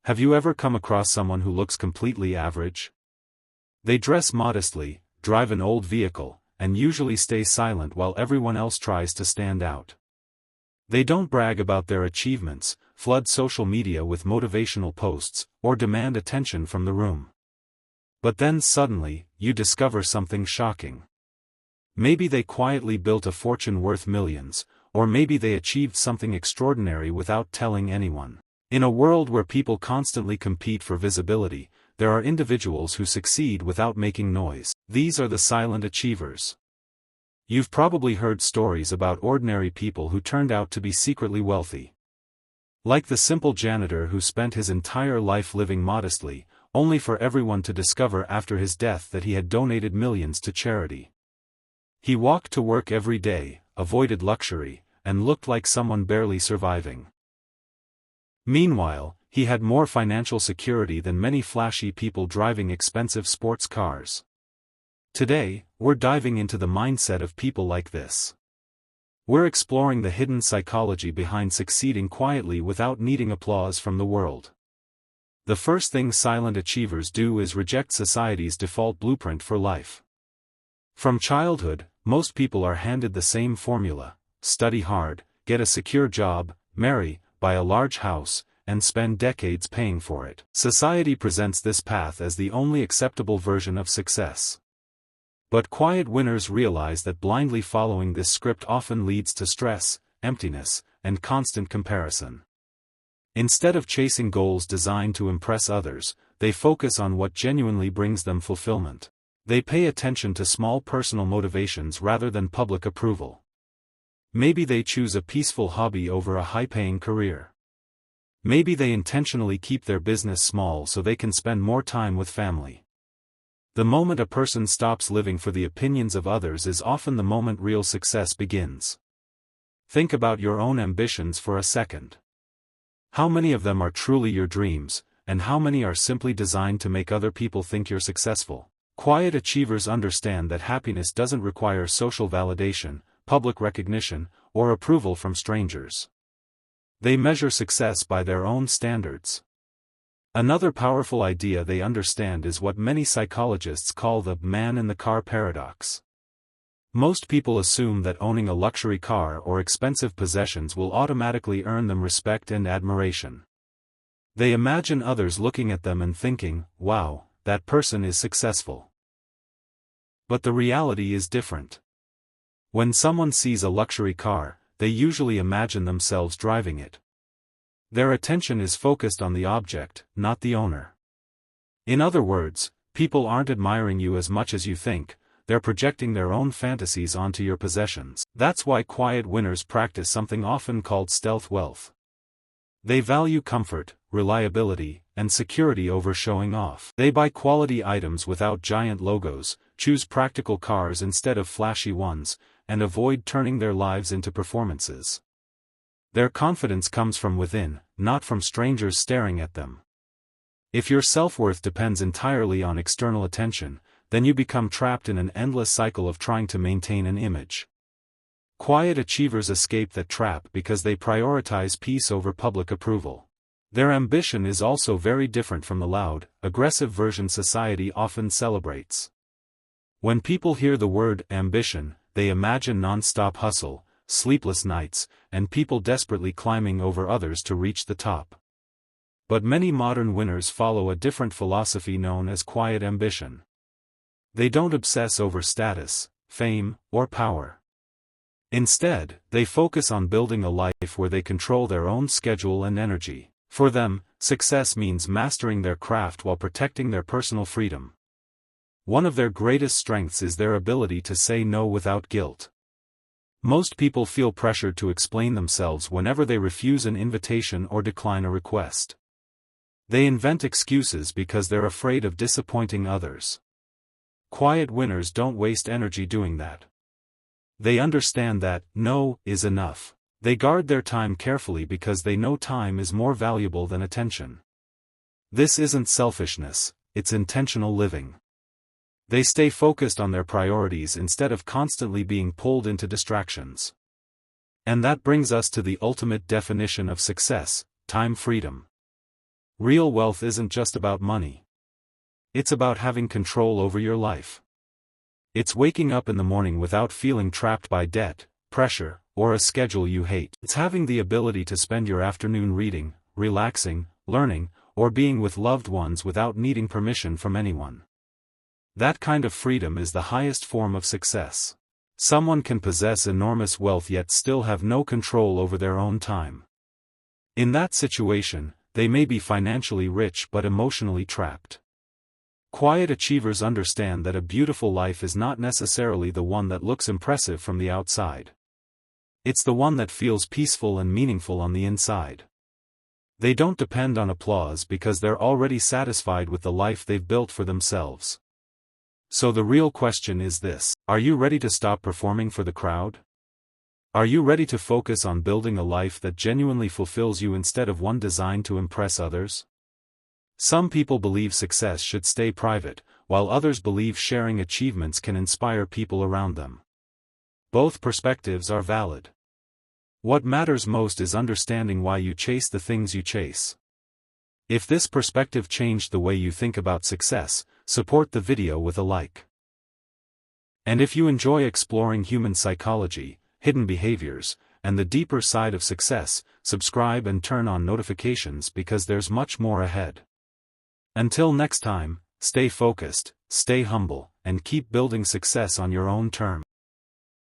Have you ever come across someone who looks completely average? They dress modestly, drive an old vehicle, and usually stay silent while everyone else tries to stand out. They don't brag about their achievements, flood social media with motivational posts, or demand attention from the room. But then suddenly, you discover something shocking. Maybe they quietly built a fortune worth millions, or maybe they achieved something extraordinary without telling anyone. In a world where people constantly compete for visibility, there are individuals who succeed without making noise. These are the silent achievers. You've probably heard stories about ordinary people who turned out to be secretly wealthy. Like the simple janitor who spent his entire life living modestly, only for everyone to discover after his death that he had donated millions to charity. He walked to work every day, avoided luxury, and looked like someone barely surviving. Meanwhile, he had more financial security than many flashy people driving expensive sports cars. Today, we're diving into the mindset of people like this. We're exploring the hidden psychology behind succeeding quietly without needing applause from the world. The first thing silent achievers do is reject society's default blueprint for life. From childhood, most people are handed the same formula: study hard, get a secure job, marry, buy a large house, and spend decades paying for it. Society presents this path as the only acceptable version of success. But quiet winners realize that blindly following this script often leads to stress, emptiness, and constant comparison. Instead of chasing goals designed to impress others, they focus on what genuinely brings them fulfillment. They pay attention to small personal motivations rather than public approval. Maybe they choose a peaceful hobby over a high-paying career. Maybe they intentionally keep their business small so they can spend more time with family. The moment a person stops living for the opinions of others is often the moment real success begins. Think about your own ambitions for a second. How many of them are truly your dreams, and how many are simply designed to make other people think you're successful? Quiet achievers understand that happiness doesn't require social validation, public recognition, or approval from strangers. They measure success by their own standards. Another powerful idea they understand is what many psychologists call the man-in-the-car paradox. Most people assume that owning a luxury car or expensive possessions will automatically earn them respect and admiration. They imagine others looking at them and thinking, "Wow, that person is successful." But the reality is different. When someone sees a luxury car, they usually imagine themselves driving it. Their attention is focused on the object, not the owner. In other words, people aren't admiring you as much as you think, they're projecting their own fantasies onto your possessions. That's why quiet winners practice something often called stealth wealth. They value comfort, reliability, and security over showing off. They buy quality items without giant logos, choose practical cars instead of flashy ones, and avoid turning their lives into performances. Their confidence comes from within, not from strangers staring at them. If your self-worth depends entirely on external attention, then you become trapped in an endless cycle of trying to maintain an image. Quiet achievers escape that trap because they prioritize peace over public approval. Their ambition is also very different from the loud, aggressive version society often celebrates. When people hear the word ambition, they imagine non-stop hustle, sleepless nights, and people desperately climbing over others to reach the top. But many modern winners follow a different philosophy known as quiet ambition. They don't obsess over status, fame, or power. Instead, they focus on building a life where they control their own schedule and energy. For them, success means mastering their craft while protecting their personal freedom. One of their greatest strengths is their ability to say no without guilt. Most people feel pressured to explain themselves whenever they refuse an invitation or decline a request. They invent excuses because they're afraid of disappointing others. Quiet winners don't waste energy doing that. They understand that no is enough. They guard their time carefully because they know time is more valuable than attention. This isn't selfishness, it's intentional living. They stay focused on their priorities instead of constantly being pulled into distractions. And that brings us to the ultimate definition of success: time freedom. Real wealth isn't just about money. It's about having control over your life. It's waking up in the morning without feeling trapped by debt, pressure, or a schedule you hate. It's having the ability to spend your afternoon reading, relaxing, learning, or being with loved ones without needing permission from anyone. That kind of freedom is the highest form of success. Someone can possess enormous wealth yet still have no control over their own time. In that situation, they may be financially rich but emotionally trapped. Quiet achievers understand that a beautiful life is not necessarily the one that looks impressive from the outside. It's the one that feels peaceful and meaningful on the inside. They don't depend on applause because they're already satisfied with the life they've built for themselves. So the real question is this: are you ready to stop performing for the crowd? Are you ready to focus on building a life that genuinely fulfills you instead of one designed to impress others? Some people believe success should stay private, while others believe sharing achievements can inspire people around them. Both perspectives are valid. What matters most is understanding why you chase the things you chase. If this perspective changed the way you think about success, support the video with a like. And if you enjoy exploring human psychology, hidden behaviors, and the deeper side of success, subscribe and turn on notifications because there's much more ahead. Until next time, stay focused, stay humble, and keep building success on your own terms.